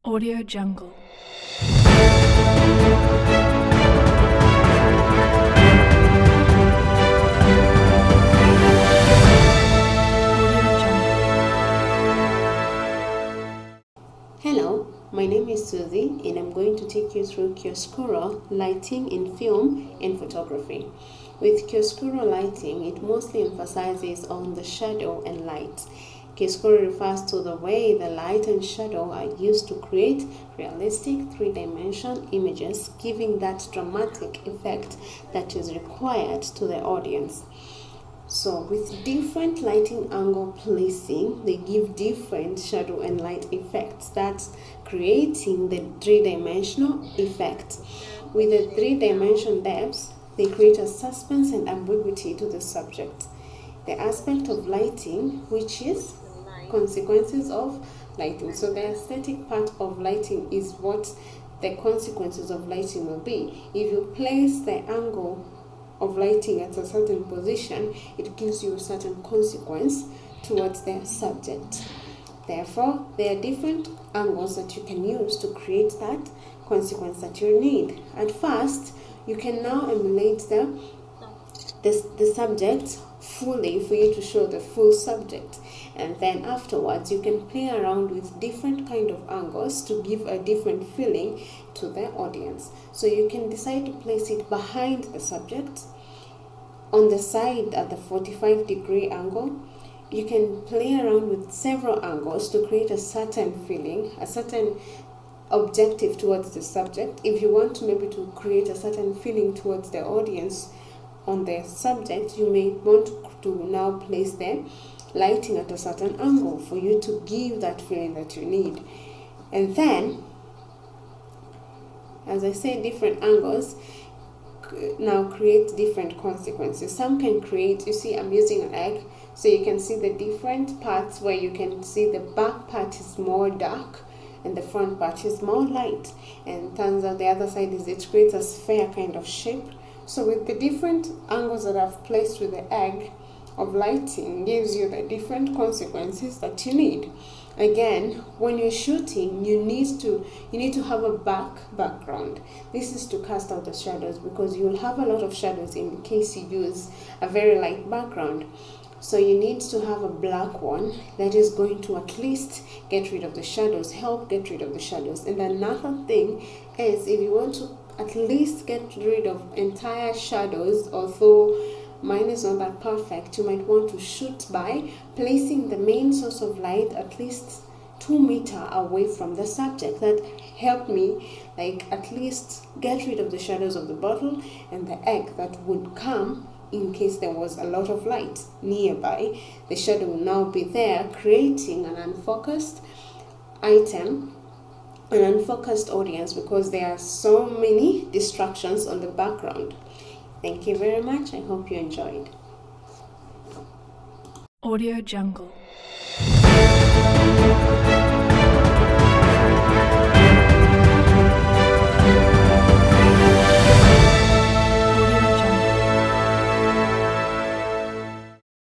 Audio Jungle. Hello, my name is Susie and I'm going to take you through chiaroscuro lighting in film and photography. With chiaroscuro lighting, it mostly emphasizes on the shadow and light. Chiaroscuro refers to the way the light and shadow are used to create realistic three-dimensional images, giving that dramatic effect that is required to the audience. So with different lighting angle placing, they give different shadow and light effects, that's creating the three-dimensional effect. With the three-dimensional depths, they create a suspense and ambiguity to the subject. The aspect of lighting, which is consequences of lighting. So the aesthetic part of lighting is what the consequences of lighting will be. If you place the angle of lighting at a certain position, it gives you a certain consequence towards the subject. Therefore, there are different angles that you can use to create that consequence that you need. At first, you can now emulate the subject fully for you to show the full subject, and then afterwards you can play around with different kind of angles to give a different feeling to the audience. So you can decide to place it behind the subject, on the side at the 45-degree angle. You can play around with several angles to create a certain feeling, a certain objective towards the subject. If you want to maybe to create a certain feeling towards the audience on the subject, you may want to now place the lighting at a certain angle for you to give that feeling that you need. And then, as I say, different angles now create different consequences. Some can create, you see I'm using an egg, so you can see the different parts where you can see the back part is more dark and the front part is more light, and turns out the other side is it creates a sphere kind of shape. So with the different angles that I've placed with the egg of lighting gives you the different consequences that you need. Again, when you're shooting, you need to have a background. This is to cast out the shadows, because you'll have a lot of shadows in case you use a very light background. So you need to have a black one that is going to at least get rid of the shadows, help get rid of the shadows. And another thing is, if you want to at least get rid of entire shadows, although mine is not that perfect, you might want to shoot by placing the main source of light at least 2 meters away from the subject. That helped me at least get rid of the shadows of the bottle and the egg that would come in case there was a lot of light nearby. The shadow will now be there, creating an unfocused item, an unfocused audience, because there are so many distractions on the background. Thank you very much. I hope you enjoyed. Audio Jungle.